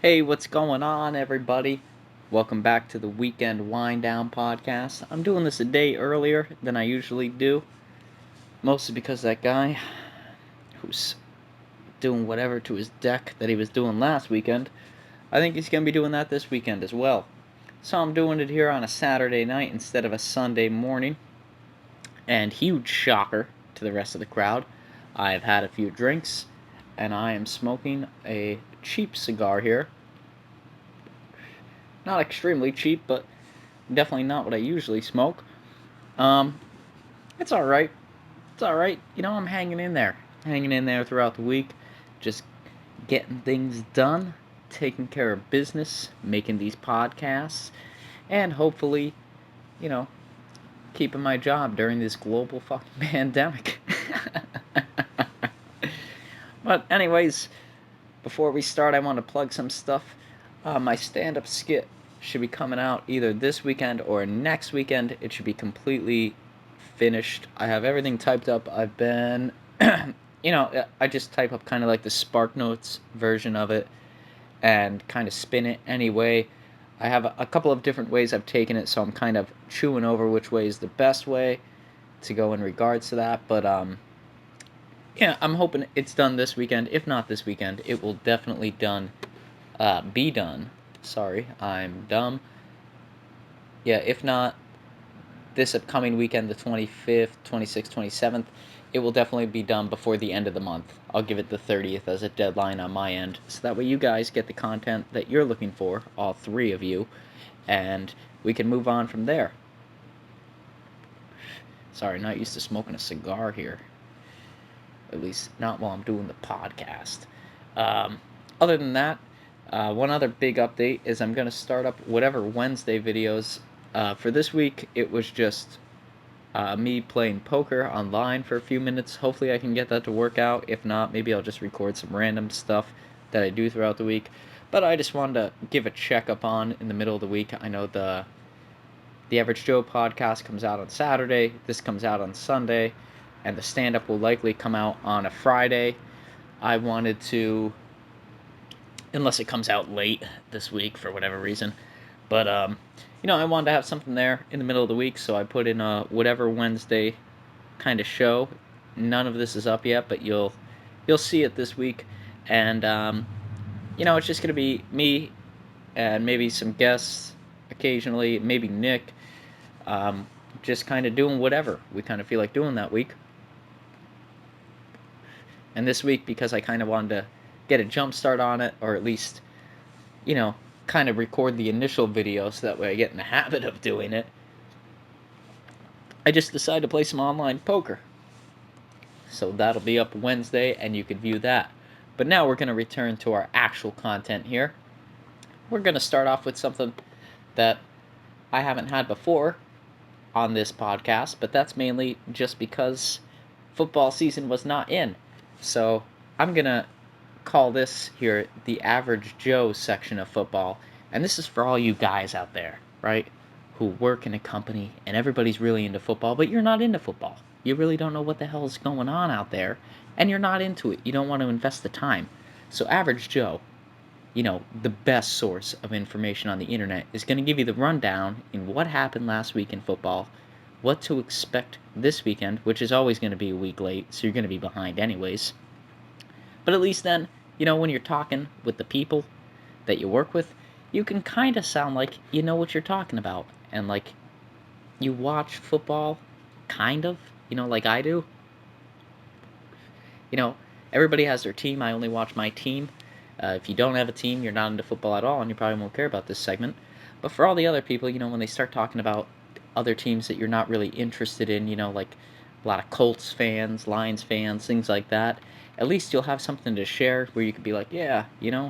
Hey, what's going on, everybody? Welcome back to the Weekend Wind Down podcast. I'm doing this a day earlier than I usually do, mostly because that guy who's doing whatever to his deck that he was doing last weekend, I think he's going to be doing that this weekend as well. So I'm doing it here on a Saturday night instead of a Sunday morning. And huge shocker to the rest of the crowd, I've had a few drinks and I am smoking a cheap cigar here. Not extremely cheap, but definitely not what I usually smoke. Um, it's all right. It's all right. I'm hanging in there throughout the week, just getting things done, taking care of business, making these podcasts, and hopefully, you know, keeping my job during this global fucking pandemic. But anyways, before we start, I want to plug some stuff. My stand-up skit should be coming out either this weekend or next weekend. It should be completely finished. I have everything typed up. I've been, I just type up kind of like the Spark Notes version of it and kind of spin it anyway. I have a couple of different ways I've taken it, so I'm kind of chewing over which way is the best way to go in regards to that. But yeah, I'm hoping it's done this weekend. If not this weekend, it will definitely be done. Sorry, I'm dumb. Yeah, if not this upcoming weekend, the 25th, 26th, 27th, it will definitely be done before the end of the month. I'll give it the 30th as a deadline on my end, so that way you guys get the content that you're looking for, all three of you, and we can move on from there. Sorry, not used to smoking a cigar here. At least not while I'm doing the podcast. Um, Other than that, one other big update is I'm going to start up whatever Wednesday videos. For this week, it was just me playing poker online for a few minutes. Hopefully, I can get that to work out. If not, maybe I'll just record some random stuff that I do throughout the week. But I just wanted to give a checkup on in the middle of the week. I know the Average Joe podcast comes out on Saturday. This comes out on Sunday, and the stand up will likely come out on a Friday. I wanted to, unless it comes out late this week for whatever reason. But I wanted to have something there in the middle of the week, so I put in a whatever Wednesday kind of show. None of this is up yet, but you'll see it this week, and it's just gonna be me and maybe some guests occasionally, maybe Nick, um, just kind of doing whatever we kind of feel like doing that week. And this week, because I kind of wanted to get a jump start on it, or at least you know, kind of record the initial video so that way I get in the habit of doing it, I just decided to play some online poker. So that'll be up Wednesday and you can view that. But now we're going to return to our actual content here. We're going to start off with something that I haven't had before on this podcast, but that's mainly just because football season was not in. So I'm going to call this here the Average Joe section of football. And this is for all you guys out there, right? Who work in a company and everybody's really into football, but you're not into football. You really don't know what the hell is going on out there, and you're not into it. You don't want to invest the time. So, Average Joe, the best source of information on the internet, is going to give you the rundown in what happened last week in football, what to expect this weekend, which is always going to be a week late, so you're going to be behind anyways. But at least then, when you're talking with the people that you work with, you can kind of sound like you know what you're talking about. And like you watch football, kind of, like I do. You know, Everybody has their team. I only watch my team. If you don't have a team, you're not into football at all, and you probably won't care about this segment. But for all the other people, when they start talking about other teams that you're not really interested in, like a lot of Colts fans, Lions fans, things like that, at least you'll have something to share where you could be like, yeah,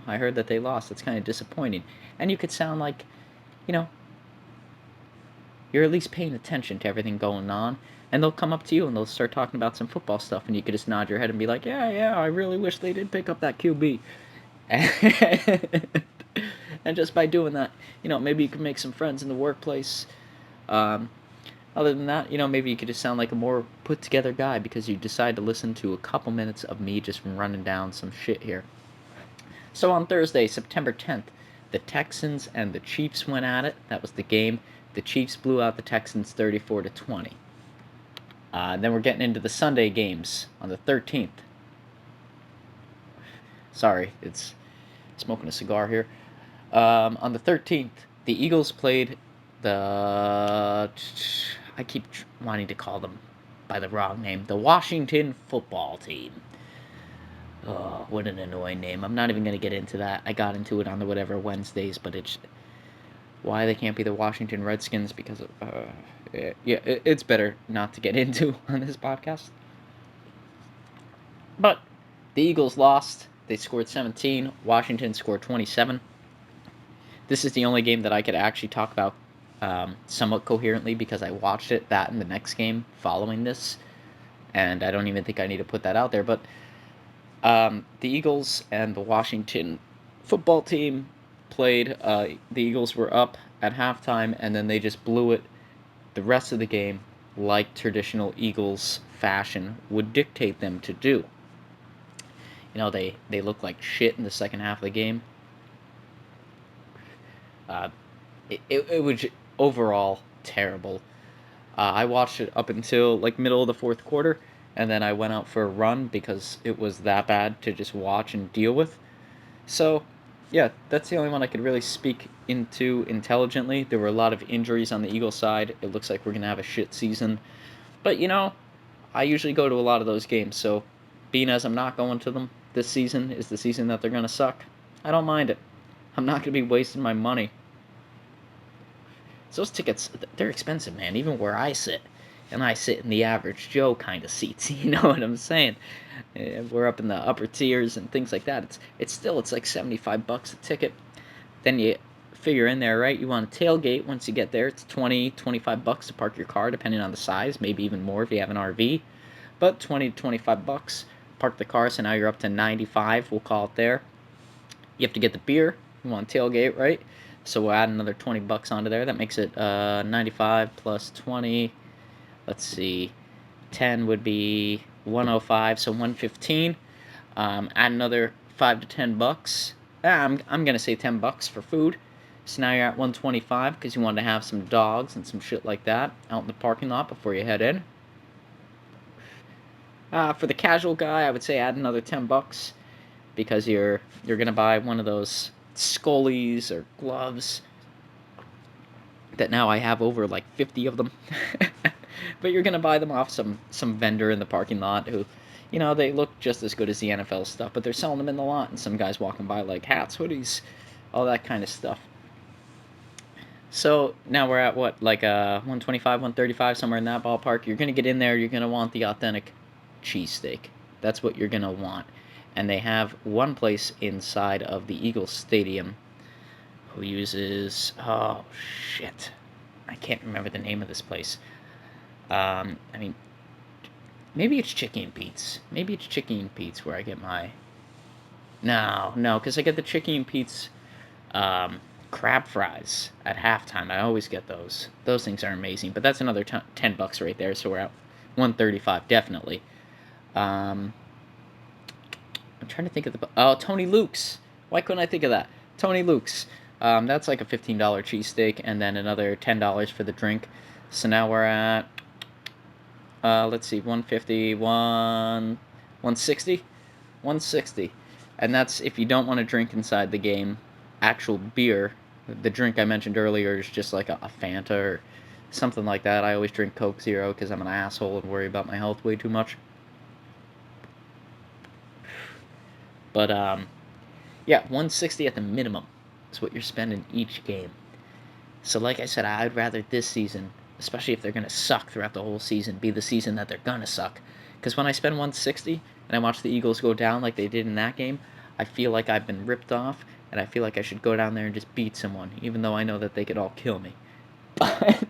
I heard that they lost. It's kind of disappointing. And you could sound like, you know, you're at least paying attention to everything going on. And they'll come up to you and they'll start talking about some football stuff, and you could just nod your head and be like, yeah, yeah, I really wish they did pick up that QB. And just by doing that, maybe you can make some friends in the workplace. Um, Other than that, maybe you could just sound like a more put together guy because you decide to listen to a couple minutes of me just running down some shit here. So on Thursday, September 10th, the Texans and the Chiefs went at it. That was the game. The Chiefs blew out the Texans 34-20. Then we're getting into the Sunday games on the 13th. Sorry, it's smoking a cigar here. On the 13th, the Eagles played the... I keep wanting to call them by the wrong name. The Washington Football Team. Oh, what an annoying name. I'm not even going to get into that. I got into it on the whatever Wednesdays, but it's... Why they can't be the Washington Redskins because of... it's better not to get into on this podcast. But the Eagles lost. They scored 17. Washington scored 27. This is the only game that I could actually talk about somewhat coherently because I watched it, that and the next game following this. And I don't even think I need to put that out there. But the Eagles and the Washington Football Team played. The Eagles were up at halftime, and then they just blew it the rest of the game like traditional Eagles fashion would dictate them to do. You know, they look like shit in the second half of the game. It was overall terrible. I watched it up until like middle of the fourth quarter, and then I went out for a run because it was that bad to just watch and deal with. So, yeah, that's the only one I could really speak into intelligently. There were a lot of injuries on the Eagles side. It looks like we're going to have a shit season. But, you know, I usually go to a lot of those games, so being as I'm not going to them, this season is the season that they're going to suck. I don't mind it. I'm not going to be wasting my money. So those tickets, they're expensive, man, even where I sit. And I sit in the average Joe kind of seats, you know what I'm saying? We're up in the upper tiers and things like that. It's like $75 a ticket. Then you figure in there, right? You want a tailgate once you get there. It's $20-$25 to park your car, depending on the size, maybe even more if you have an RV. But $20 to $25, park the car, so now you're up to $95, we'll call it there. You have to get the beer. You want a tailgate, right? So we'll add another $20 onto there. That makes it 95 plus 20. Let's see. 10 would be 105, so 115. Add another $5 to $10. I'm gonna say $10 for food. So now you're at 125 because you wanted to have some dogs and some shit like that out in the parking lot before you head in. For the casual guy, I would say add another $10 because you're gonna buy one of those Scullies or gloves that now I have over like 50 of them. But you're gonna buy them off some vendor in the parking lot who, you know, they look just as good as the NFL stuff, but they're selling them in the lot, and some guys walking by like hats, hoodies, all that kind of stuff. So now we're at what, like 125, 135, somewhere in that ballpark. You're gonna get in there. You're gonna want the authentic cheesesteak. That's what you're gonna want. And they have one place inside of the Eagles Stadium who uses, oh shit, I can't remember the name of this place. I mean, maybe it's Chicky and Pete's. Maybe it's Chicky and Pete's where I get my... No, because I get the Chicky and Pete's crab fries at halftime. I always get those. Those things are amazing. But that's another $10 right there, so we're at 135 definitely. I'm trying to think of the... Oh, Tony Luke's. Why couldn't I think of that? Tony Luke's. That's like a $15 cheesesteak, and then another $10 for the drink. So now we're at... let's see, 150, 160? 160. And that's if you don't want to drink inside the game actual beer. The drink I mentioned earlier is just like a Fanta or something like that. I always drink Coke Zero because I'm an asshole and worry about my health way too much. But, yeah, 160 at the minimum is what you're spending each game. So like I said, I'd rather this season, especially if they're going to suck throughout the whole season, be the season that they're going to suck. Because when I spend 160 and I watch the Eagles go down like they did in that game, I feel like I've been ripped off, and I feel like I should go down there and just beat someone, even though I know that they could all kill me. But,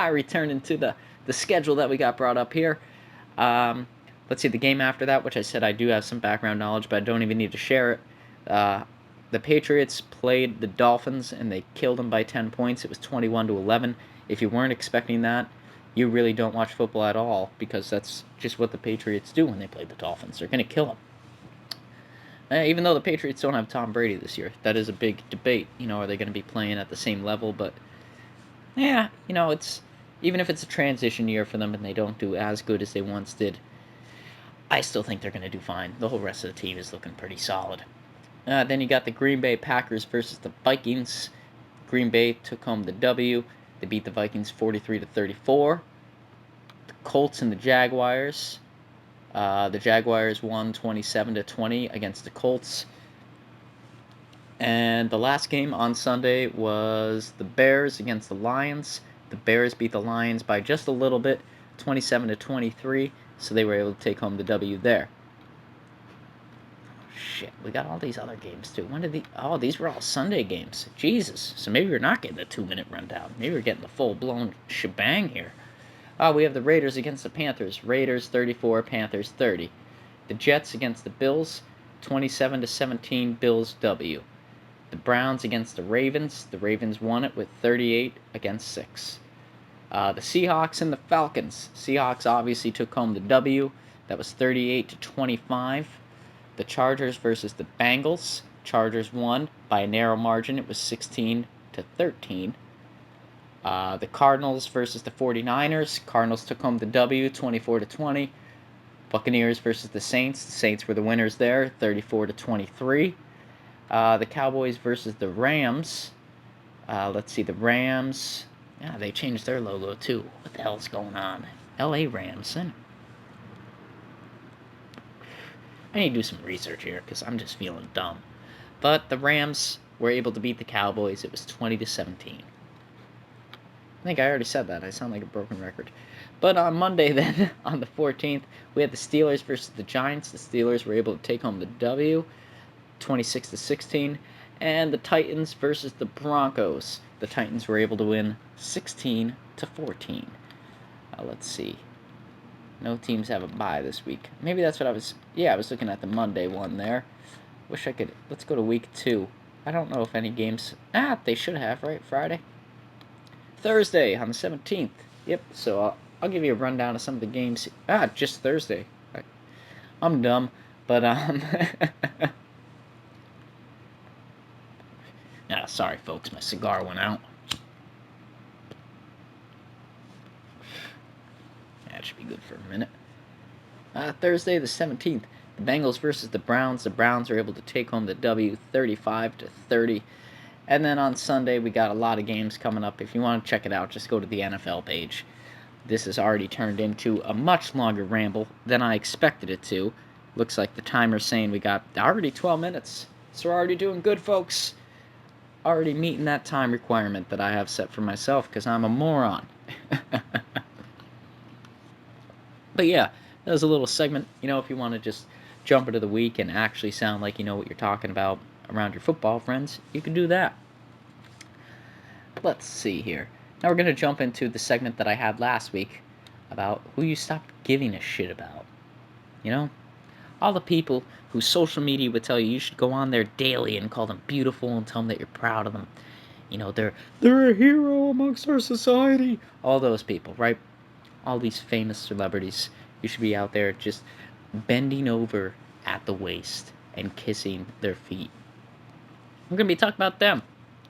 returning to the schedule that we got brought up here. Let's see, the game after that, which I said I do have some background knowledge, but I don't even need to share it. The Patriots played the Dolphins, and they killed them by 10 points. It was 21-11. If you weren't expecting that, you really don't watch football at all, because that's just what the Patriots do when they play the Dolphins. They're going to kill them. Even though the Patriots don't have Tom Brady this year, that is a big debate. Are they going to be playing at the same level? But yeah, it's even if it's a transition year for them and they don't do as good as they once did, I still think they're going to do fine. The whole rest of the team is looking pretty solid. Then you got the Green Bay Packers versus the Vikings. Green Bay took home the W. They beat the Vikings 43-34. The Colts and the Jaguars. The Jaguars won 27-20 against the Colts. And the last game on Sunday was the Bears against the Lions. The Bears beat the Lions by just a little bit, 27-23, so they were able to take home the W there. Shit, we got all these other games too. These were all Sunday games. Jesus. So maybe we're not getting a 2-minute rundown. Maybe we're getting the full-blown shebang here. We have the Raiders against the Panthers. Raiders 34, Panthers 30. The Jets against the Bills, 27-17, Bills W. The Browns against the Ravens. The Ravens won it with 38-6. The Seahawks and the Falcons. Seahawks obviously took home the W. That was 38-25. The Chargers versus the Bengals. Chargers won by a narrow margin. It was 16-13. The Cardinals versus the 49ers. Cardinals took home the W, 24-20. Buccaneers versus the Saints. The Saints were the winners there, 34-23. The Cowboys versus the Rams. Let's see, the Rams. Yeah, they changed their logo too. What the hell's going on? LA Rams. I need to do some research here because I'm just feeling dumb. But the Rams were able to beat the Cowboys. It was 20-17. I think I already said that. I sound like a broken record. But on Monday then, on the 14th, we had the Steelers versus the Giants. The Steelers were able to take home the W, 26-16. And the Titans versus the Broncos. The Titans were able to win 16-14. Let's see. No teams have a bye this week. Maybe that's what I was looking at the Monday one there. Wish I could. Let's go to week 2. I don't know if any games. They should have, right? Friday? Thursday on the 17th. Yep, so I'll give you a rundown of some of the games. Just Thursday. I'm dumb, but sorry folks, my cigar went out. That should be good for a minute. Thursday the 17th, the Bengals versus the Browns. The Browns are able to take home the W, 35-30. And then on Sunday, we got a lot of games coming up. If you want to check it out, just go to the NFL page. This has already turned into a much longer ramble than I expected it to. Looks like the timer's saying we got already 12 minutes. So we're already doing good, folks. Already meeting that time requirement that I have set for myself because I'm a moron. But yeah, that was a little segment. If you want to just jump into the week and actually sound like you know what you're talking about around your football friends, you can do that. Let's see here. Now we're going to jump into the segment that I had last week about who you stopped giving a shit about. All the people whose social media would tell you should go on there daily and call them beautiful and tell them that you're proud of them. They're a hero amongst our society. All those people, right? All these famous celebrities. You should be out there just bending over at the waist and kissing their feet. I'm going to be talking about them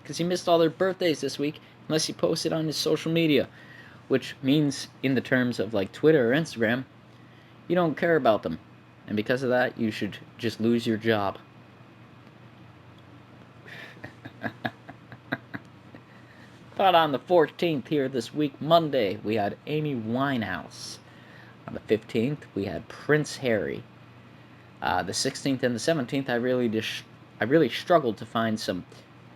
because you missed all their birthdays this week unless you posted on his social media, which means in the terms of like Twitter or Instagram, you don't care about them. And because of that, you should just lose your job. But on the 14th here this week, Monday, we had Amy Winehouse. On the 15th, we had Prince Harry. The 16th and the 17th, I really struggled to find some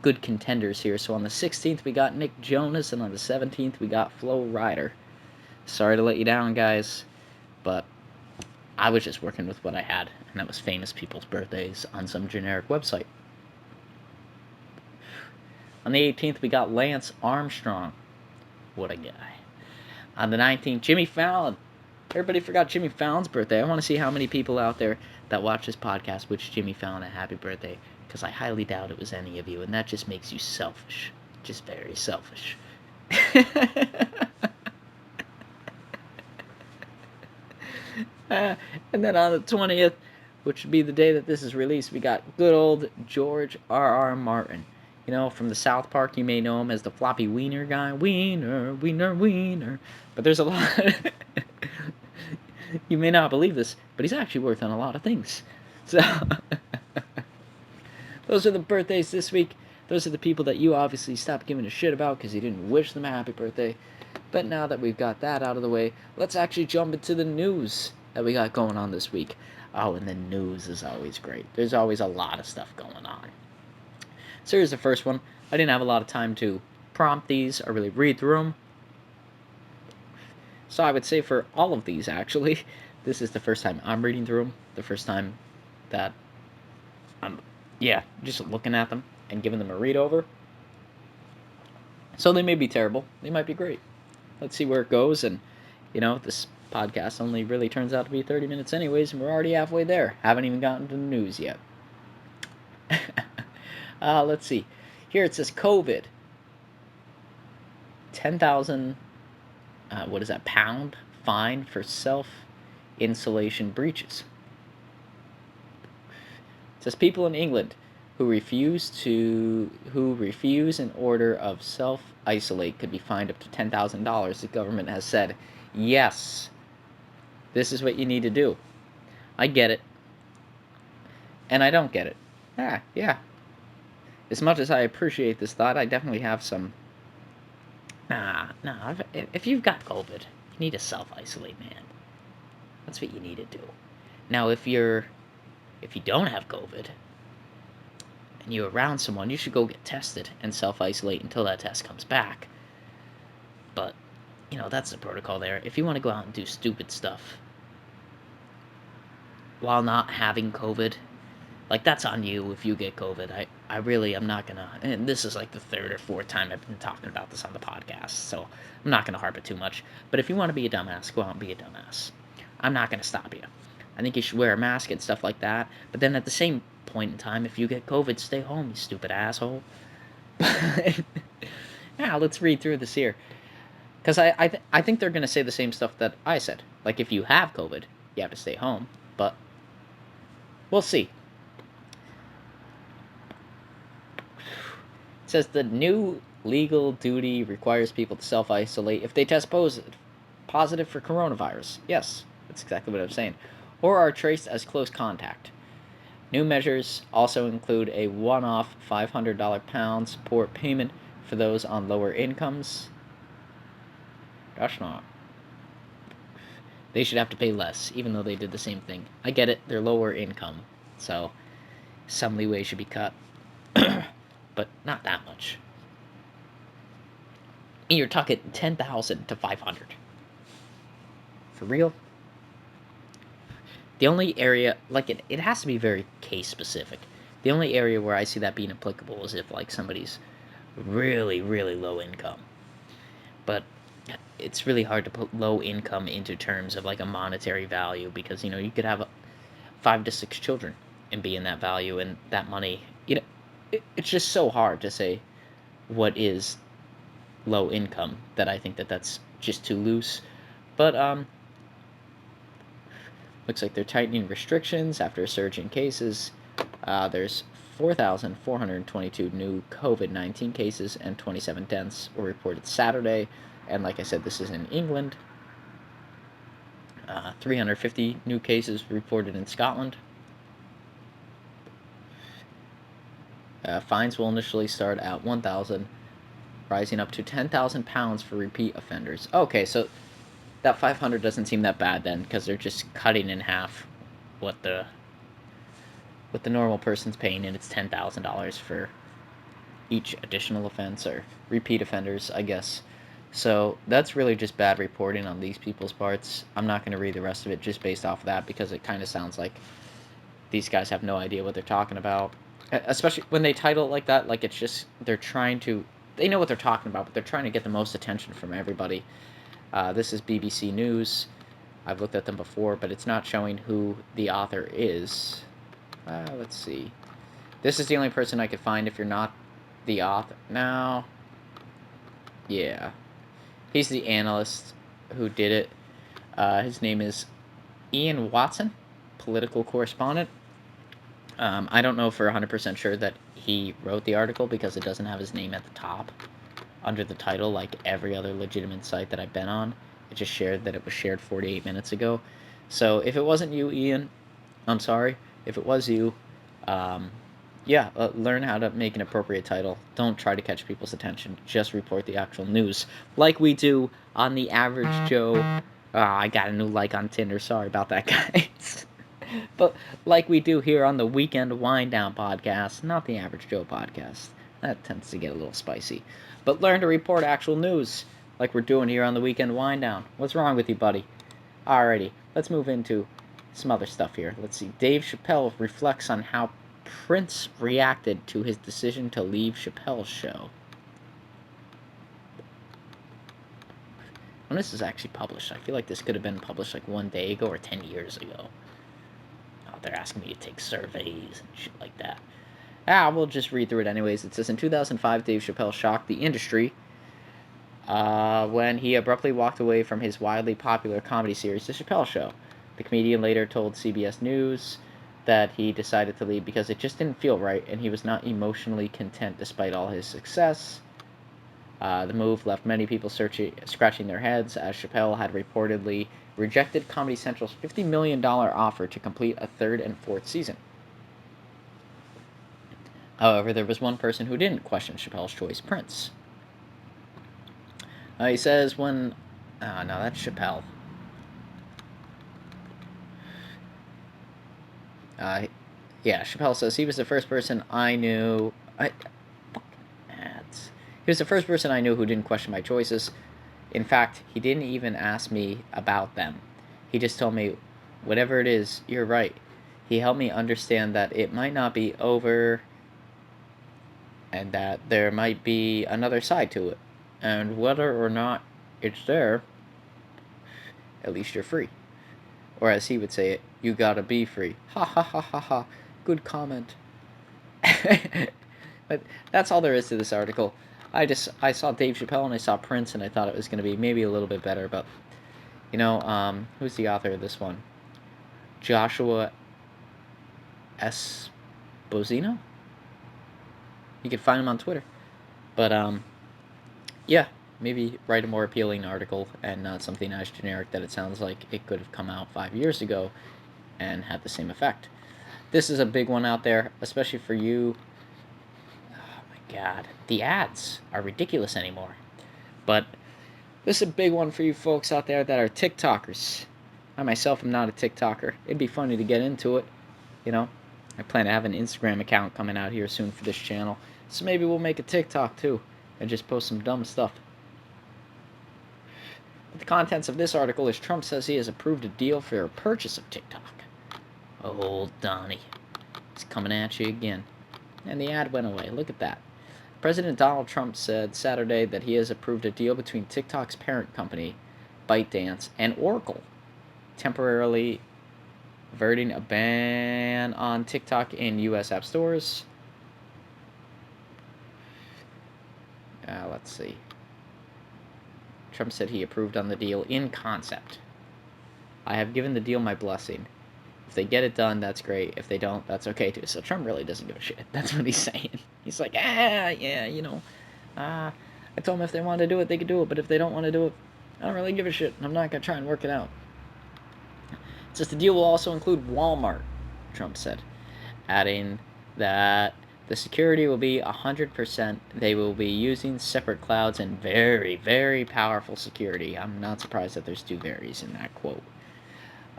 good contenders here. So on the 16th, we got Nick Jonas, and on the 17th, we got Flo Rida. Sorry to let you down, guys, but I was just working with what I had, and that was famous people's birthdays on some generic website. On the 18th, we got Lance Armstrong. What a guy. On the 19th, Jimmy Fallon. Everybody forgot Jimmy Fallon's birthday. I want to see how many people out there that watch this podcast wish Jimmy Fallon a happy birthday, because I highly doubt it was any of you, and that just makes you selfish. Just very selfish. And then on the 20th, which would be the day that this is released, we got good old George R.R. Martin. You know, from the South Park, you may know him as the floppy wiener guy. Wiener, wiener, wiener. But there's a lot. You may not believe this, but he's actually worked on a lot of things. So, those are the birthdays this week. Those are the people that you obviously stopped giving a shit about because you didn't wish them a happy birthday. But now that we've got that out of the way, let's actually jump into the news that we got going on this week. Oh, and the news is always great. There's always a lot of stuff going on. So here's the first one. I didn't have a lot of time to prompt these or really read through them. So I would say for all of these, actually, this is the first time I'm reading through them. The first time that I'm, just looking at them and giving them a read over. So they may be terrible. They might be great. Let's see where it goes. And, this podcast only really turns out to be 30 minutes anyways, and we're already halfway there. Haven't even gotten to the news yet. Let's see. Here it says COVID. 10,000, what is that, pound fine for self-insulation breaches. It says people in England who refuse an order of self-isolate could be fined up to $10,000, the government has said. Yes, this is what you need to do. I get it. And I don't get it. Yeah. As much as I appreciate this thought, I definitely have some... Nah. If you've got COVID, you need to self-isolate, man. That's what you need to do. Now, if you don't have COVID, and you're around someone, you should go get tested and self-isolate until that test comes back. But, that's the protocol there. If you want to go out and do stupid stuff while not having COVID, that's on you if you get COVID. I'm not gonna, and this is like the third or fourth time I've been talking about this on the podcast, so I'm not gonna harp it too much. But if you want to be a dumbass, go out and be a dumbass. I'm not gonna stop you. I think you should wear a mask and stuff like that. But then at the same point in time, if you get COVID, stay home, you stupid asshole. Yeah, let's read through this here. Because I think they're going to say the same stuff that I said. Like, if you have COVID, you have to stay home. But we'll see. It says the new legal duty requires people to self-isolate if they test positive for coronavirus. Yes, that's exactly what I'm saying. Or are traced as close contact. New measures also include a one-off $500 pound support payment for those on lower incomes. That's not. They should have to pay less, even though they did the same thing. I get it, they're lower income, so some leeway should be cut. But not that much. And you're talking 10,000 to 500. For real? The only area, it has to be very case specific. The only area where I see that being applicable is if, somebody's really, really low income. But it's really hard to put low income into terms of, a monetary value because, you could have 5 to 6 children and be in that value and that money. It's just so hard to say what is low income that I think that's just too loose. But, looks like they're tightening restrictions after a surge in cases. There's 4,422 new COVID-19 cases and 27 deaths were reported Saturday. And like I said, this is in England. 350 new cases reported in Scotland. Fines will initially start at 1,000, rising up to 10,000 pounds for repeat offenders. Okay, so that 500 doesn't seem that bad then, because they're just cutting in half what the normal person's paying, and it's $10,000 for each additional offense, or repeat offenders, I guess. So that's really just bad reporting on these people's parts. I'm not going to read the rest of it just based off of that, because it kind of sounds like these guys have no idea what they're talking about. Especially when they title it like that, it's just, they know what they're talking about, but they're trying to get the most attention from everybody. This is BBC News. I've looked at them before, but it's not showing who the author is. Let's see. This is the only person I could find if you're not the author. Now, yeah. He's the analyst who did it. His name is Ian Watson. political correspondent. I don't know for 100% sure that he wrote the article because it doesn't have his name at the top under the title like every other legitimate site that I've been on. It just shared that it was shared 48 minutes ago. So if it wasn't you, Ian, I'm sorry. If it was you, learn how to make an appropriate title. Don't try to catch people's attention. Just report the actual news, like we do on the Average Joe. I got a new like on Tinder. Sorry about that, guys. But like we do here on the Weekend Wind Down podcast, not the Average Joe podcast. That tends to get a little spicy. But learn to report actual news, like we're doing here on the Weekend Wind Down. What's wrong with you, buddy? Alrighty, let's move into some other stuff here. Let's see. Dave Chappelle reflects on how Prince reacted to his decision to leave Chappelle's show. When this is actually published, I feel like this could have been published like 1 day ago or 10 years ago. Oh, they're asking me to take surveys and shit like that. We'll just read through it anyways. It says, in 2005, Dave Chappelle shocked the industry when he abruptly walked away from his wildly popular comedy series, The Chappelle Show. The comedian later told CBS News that he decided to leave because it just didn't feel right and he was not emotionally content despite all his success. The move left many people scratching their heads, as Chappelle had reportedly rejected Comedy Central's $50 million offer to complete a third and fourth season. However, there was one person who didn't question Chappelle's choice, Prince. He says when... Oh, no, that's Chappelle. Chappelle says he was the first person I knew... He was the first person I knew who didn't question my choices. In fact, he didn't even ask me about them. He just told me, whatever it is, you're right. He helped me understand that it might not be over and that there might be another side to it. And whether or not it's there, at least you're free. Or as he would say it, you gotta be free. Ha ha ha ha ha. Good comment. But that's all there is to this article. I saw Dave Chappelle and I saw Prince and I thought it was going to be maybe a little bit better, but who's the author of this one? Joshua Esposito? You can find him on Twitter. But maybe write a more appealing article and not something as generic that it sounds like it could have come out 5 years ago and had the same effect. This is a big one out there, especially for you. God, the ads are ridiculous anymore. But this is a big one for you folks out there that are TikTokers. I myself am not a TikToker. It'd be funny to get into it, I plan to have an Instagram account coming out here soon for this channel. So maybe we'll make a TikTok too and just post some dumb stuff. But the contents of this article is Trump says he has approved a deal for a purchase of TikTok. Old Donnie. He's coming at you again. And the ad went away. Look at that. President Donald Trump said Saturday that he has approved a deal between TikTok's parent company, ByteDance, and Oracle, temporarily averting a ban on TikTok in U.S. app stores. Let's see. Trump said he approved on the deal in concept. I have given the deal my blessing. If they get it done, that's great. If they don't, that's okay too. So Trump really doesn't give a shit. That's what he's saying. He's like, I told them if they wanted to do it, they could do it. But if they don't want to do it, I don't really give a shit. I'm not going to try and work it out. It says the deal will also include Walmart, Trump said, adding that the security will be 100%. They will be using separate clouds and very, very powerful security. I'm not surprised that there's two varies in that quote.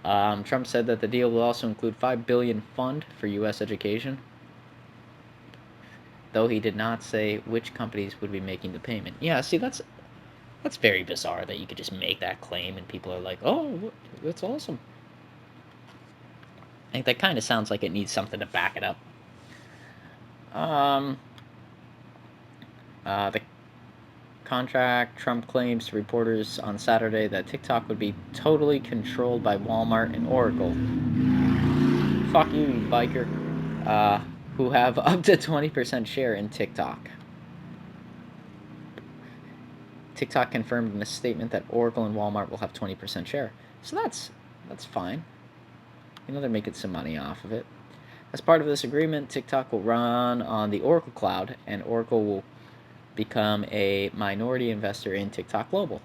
Trump said that the deal will also include $5 billion fund for U.S. education, though he did not say which companies would be making the payment. Yeah, see, that's very bizarre that you could just make that claim and people are like, oh, that's awesome. I think that kind of sounds like it needs something to back it up. The contract, Trump claims to reporters on Saturday that TikTok would be totally controlled by Walmart and Oracle. Fuck you, biker. Who have up to 20% share in TikTok. TikTok confirmed in a statement that Oracle and Walmart will have 20% share. So that's fine. they're making some money off of it. As part of this agreement, TikTok will run on the Oracle Cloud, and Oracle will become a minority investor in TikTok Global,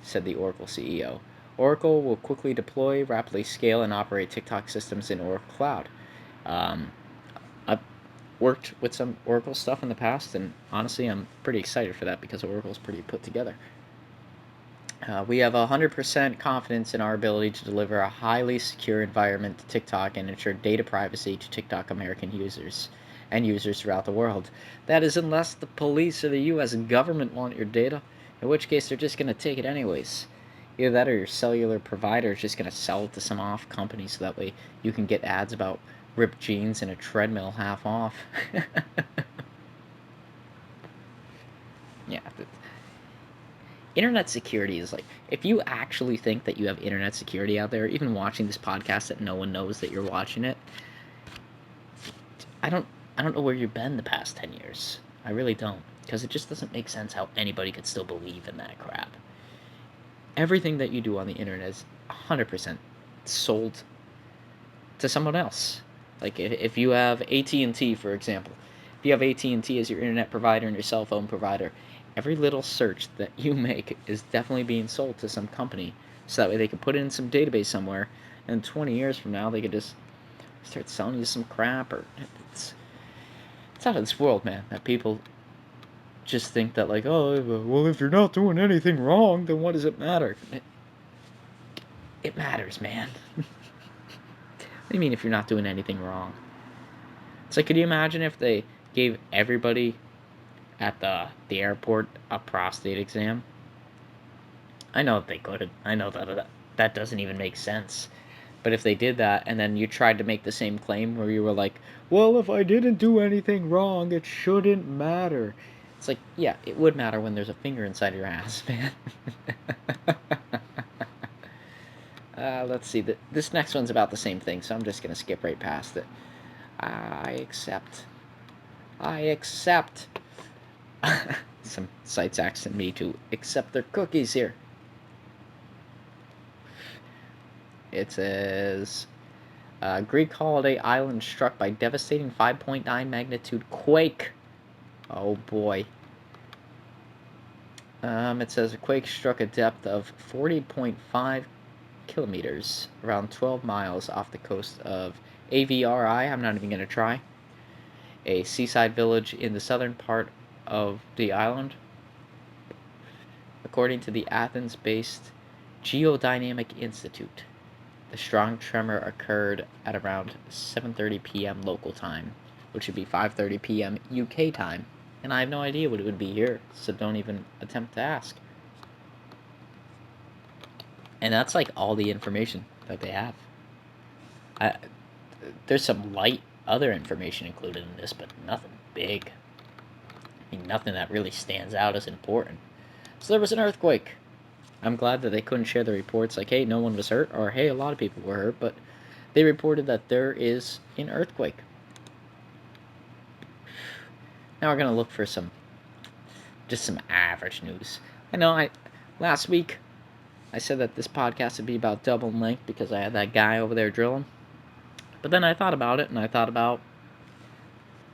said the Oracle CEO. Oracle will quickly deploy, rapidly scale, and operate TikTok systems in Oracle Cloud. I've worked with some Oracle stuff in the past, and honestly, I'm pretty excited for that because Oracle's pretty put together. We have 100% confidence in our ability to deliver a highly secure environment to TikTok and ensure data privacy to TikTok American users and users throughout the world. That is, unless the police or the U.S. government want your data, in which case they're just going to take it anyways. Either that or your cellular provider is just going to sell it to some off company so that way you can get ads about ripped jeans and a treadmill half off. Yeah. Internet security is like, if you actually think that you have internet security out there, even watching this podcast that no one knows that you're watching it, I don't know where you've been the past 10 years. I really don't, because it just doesn't make sense how anybody could still believe in that crap. Everything that you do on the internet is 100% sold to someone else. Like if you have AT&T, for example, if you have AT&T as your internet provider and your cell phone provider, every little search that you make is definitely being sold to some company, so that way they can put it in some database somewhere, and 20 years from now they could just start selling you some crap. Or it's out of this world, man, that people just think that, like, oh, well, if you're not doing anything wrong, then what does it matter? It matters, man. What do you mean if you're not doing anything wrong? It's like, could you imagine if they gave everybody at the airport a prostate exam? I know they could. I know that doesn't even make sense. But if they did that, and then you tried to make the same claim where you were like, well, if I didn't do anything wrong, it shouldn't matter. It's like, yeah, it would matter when there's a finger inside your ass, man. Let's see. This next one's about the same thing, so I'm just going to skip right past it. I accept. Some sites asking me to accept their cookies here. It says, Greek holiday island struck by devastating 5.9 magnitude quake. Oh boy. It says a quake struck a depth of 40.5 kilometers, around 12 miles off the coast of Avri. I'm not even going to try. A seaside village in the southern part of the island. According to the Athens-based Geodynamic Institute, the strong tremor occurred at around 7:30 p.m. local time, which would be 5:30 p.m. UK time. And I have no idea what it would be here, so don't even attempt to ask. And that's like all the information that they have. There's some light other information included in this, but nothing big. I mean, nothing that really stands out as important. So there was an earthquake. I'm glad that they couldn't share the reports like, hey, no one was hurt, or hey, a lot of people were hurt, but they reported that there is an earthquake. Now we're going to look for some average news. I know last week I said that this podcast would be about double length because I had that guy over there drilling. But then I thought about it, and I thought about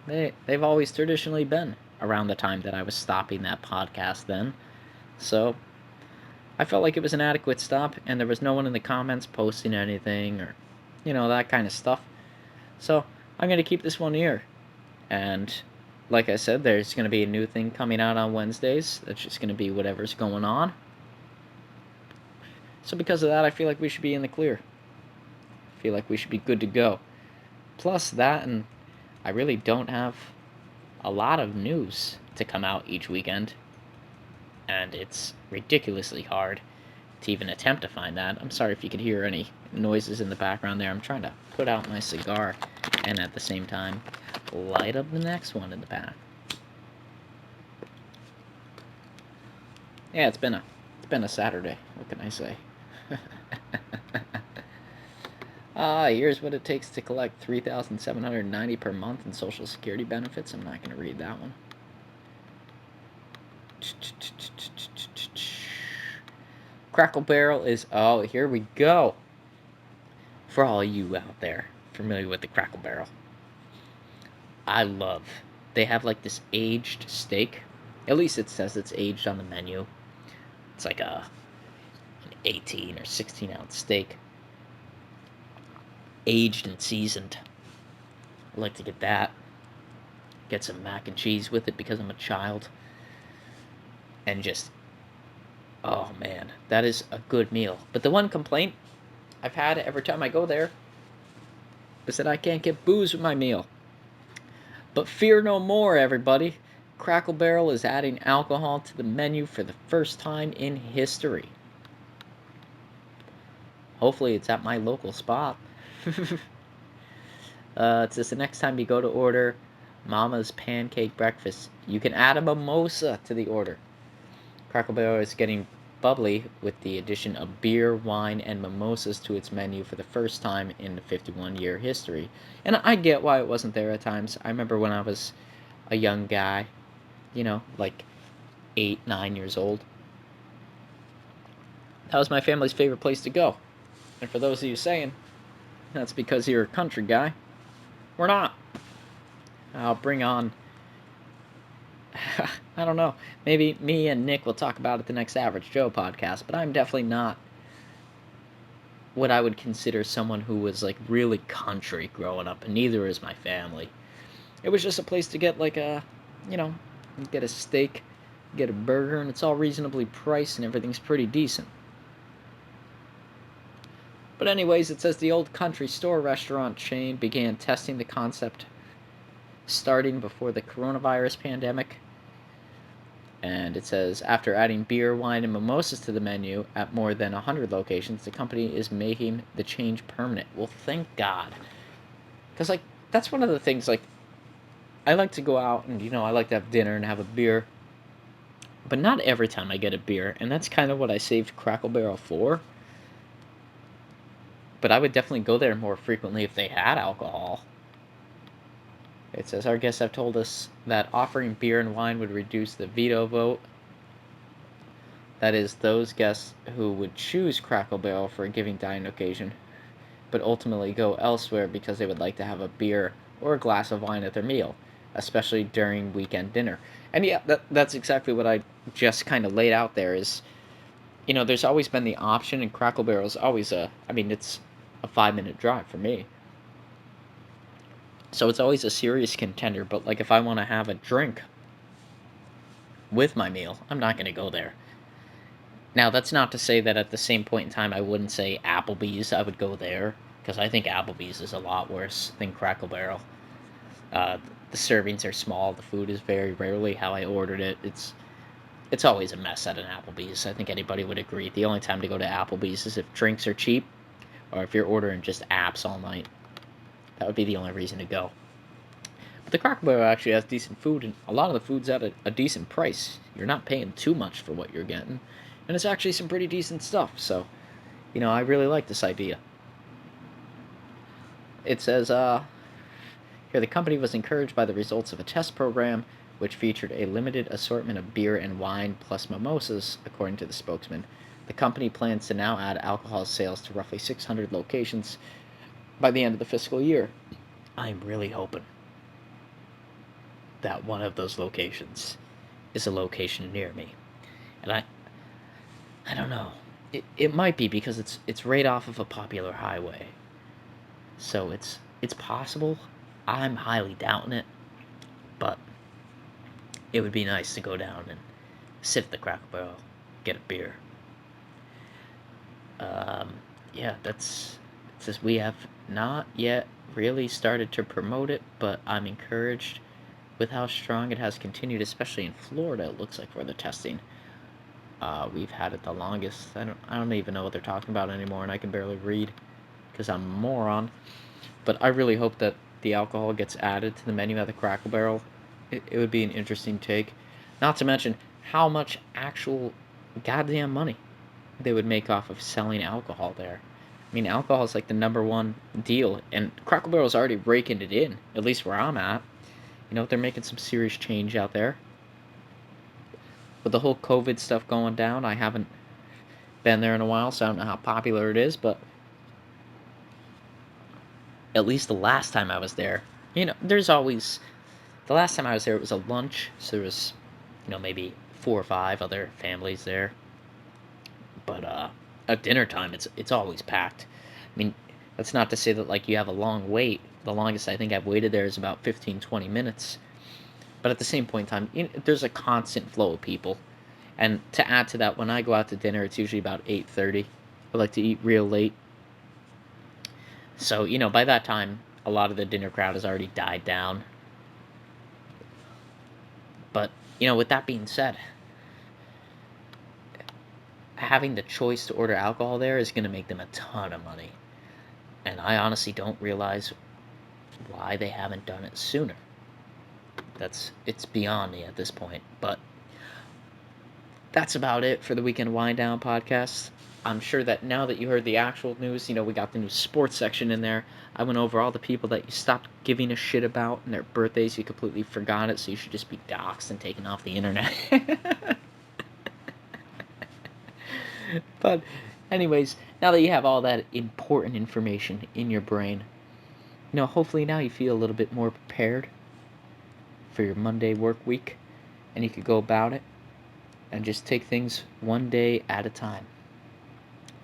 they've always traditionally been around the time that I was stopping that podcast then. So I felt like it was an adequate stop, and there was no one in the comments posting anything or, that kind of stuff. So I'm going to keep this one here. And like I said, there's going to be a new thing coming out on Wednesdays. That's just going to be whatever's going on. So because of that, I feel like we should be in the clear. I feel like we should be good to go. Plus that, and I really don't have a lot of news to come out each weekend. And it's ridiculously hard to even attempt to find that. I'm sorry if you could hear any noises in the background there. I'm trying to put out my cigar and at the same time light up the next one in the back. Yeah, it's been a Saturday. What can I say? Here's what it takes to collect $3,790 per month in Social Security benefits. I'm not going to read that one. Crackle Barrel is, oh, here we go. For all you out there familiar with the Crackle Barrel, they have like this aged steak. At least it says it's aged on the menu. It's like an 18 or 16-ounce steak, aged and seasoned. I like to get that. Get some mac and cheese with it because I'm a child. And just, oh man, that is a good meal. But the one complaint I've had every time I go there is that I can't get booze with my meal. But fear no more, everybody. Crackle Barrel is adding alcohol to the menu for the first time in history. Hopefully it's at my local spot. It says the next time you go to order Mama's Pancake Breakfast, you can add a mimosa to the order. Crackle Barrel is getting bubbly with the addition of beer, wine, and mimosas to its menu for the first time in the 51-year history. And I get why it wasn't there at times. I remember when I was a young guy, like 8, 9 years old. That was my family's favorite place to go. And for those of you saying, that's because you're a country guy, we're not. I'll bring on, I don't know, maybe me and Nick will talk about it the next Average Joe podcast, but I'm definitely not what I would consider someone who was like really country growing up, and neither is my family. It was just a place to get like get a steak, get a burger, and it's all reasonably priced and everything's pretty decent. But anyways, it says the Old Country Store restaurant chain began testing the concept starting before the coronavirus pandemic. And it says, after adding beer, wine, and mimosas to the menu at more than 100 locations, the company is making the change permanent. Well, thank God. Because, that's one of the things, I like to go out and, I like to have dinner and have a beer. But not every time I get a beer. And that's kind of what I saved Crackle Barrel for. But I would definitely go there more frequently if they had alcohol. It says, our guests have told us that offering beer and wine would reduce the veto vote. That is, those guests who would choose Crackle Barrel for a giving dining occasion, but ultimately go elsewhere because they would like to have a beer or a glass of wine at their meal, especially during weekend dinner. And yeah, that's exactly what I just kind of laid out there is, there's always been the option, and Crackle Barrel is always it's a 5-minute drive for me. So it's always a serious contender, but if I want to have a drink with my meal, I'm not going to go there. Now, that's not to say that at the same point in time I wouldn't say Applebee's, I would go there, because I think Applebee's is a lot worse than Crackle Barrel. The servings are small, the food is very rarely how I ordered it. It's always a mess at an Applebee's. I think anybody would agree. The only time to go to Applebee's is if drinks are cheap, or if you're ordering just apps all night. That would be the only reason to go. But the Crackle Barrel actually has decent food, and a lot of the food's at a decent price. You're not paying too much for what you're getting. And it's actually some pretty decent stuff, so, I really like this idea. It says, here, the company was encouraged by the results of a test program which featured a limited assortment of beer and wine plus mimosas, according to the spokesman. The company plans to now add alcohol sales to roughly 600 locations by the end of the fiscal year. I'm really hoping that one of those locations is a location near me. And I don't know. It might be because it's right off of a popular highway. So it's possible. I'm highly doubting it. But it would be nice to go down and sit at the Crackle Barrel, get a beer. Yeah, it says we have not yet really started to promote it, but I'm encouraged with how strong it has continued, especially in Florida, it looks like, for the testing. We've had it the longest. I don't even know what they're talking about anymore, and I can barely read because I'm a moron. But I really hope that the alcohol gets added to the menu at the Crackle Barrel. It would be an interesting take. Not to mention how much actual goddamn money they would make off of selling alcohol there. I mean, alcohol is like the number one deal, and Crackle Barrel's already raking it in, at least where I'm at. They're making some serious change out there. With the whole COVID stuff going down, I haven't been there in a while, so I don't know how popular it is, but at least the last time I was there, there's always the last time I was there, it was a lunch, so there was, maybe 4 or 5 other families there. But at dinner time, it's always packed. I mean, that's not to say that like you have a long wait. The longest I think I've waited there is about 15-20 minutes. But at the same point in time, there's a constant flow of people. And to add to that, when I go out to dinner, it's usually about 8:30. I like to eat real late. So, by that time, a lot of the dinner crowd has already died down. But, with that being said, having the choice to order alcohol there is going to make them a ton of money. And I honestly don't realize why they haven't done it sooner. It's beyond me at this point. But that's about it for the Weekend Wind Down podcast. I'm sure that now that you heard the actual news, we got the new sports section in there. I went over all the people that you stopped giving a shit about and their birthdays. You completely forgot it, so you should just be doxxed and taken off the internet. But, anyways, now that you have all that important information in your brain, hopefully now you feel a little bit more prepared for your Monday work week, and you could go about it and just take things one day at a time.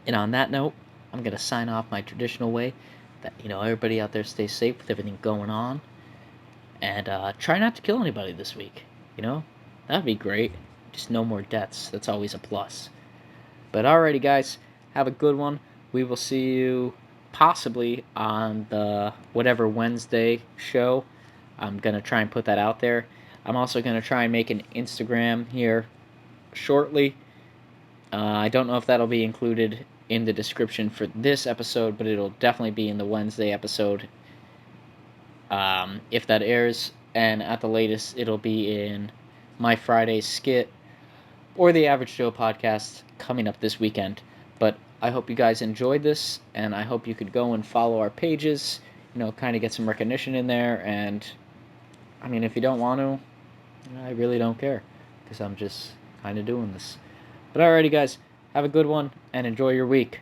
And on that note, I'm going to sign off my traditional way that, everybody out there stay safe with everything going on. And try not to kill anybody this week. That'd be great. Just no more deaths. That's always a plus. But alrighty, guys. Have a good one. We will see you possibly on the whatever Wednesday show. I'm going to try and put that out there. I'm also going to try and make an Instagram here shortly. I don't know if that'll be included in the description for this episode, but it'll definitely be in the Wednesday episode if that airs. And at the latest, it'll be in my Friday skit or the Average Joe podcast coming up this weekend. But I hope you guys enjoyed this, and I hope you could go and follow our pages, kind of get some recognition in there. And, I mean, if you don't want to, I really don't care, because I'm just kind of doing this. But alrighty, guys, have a good one, and enjoy your week.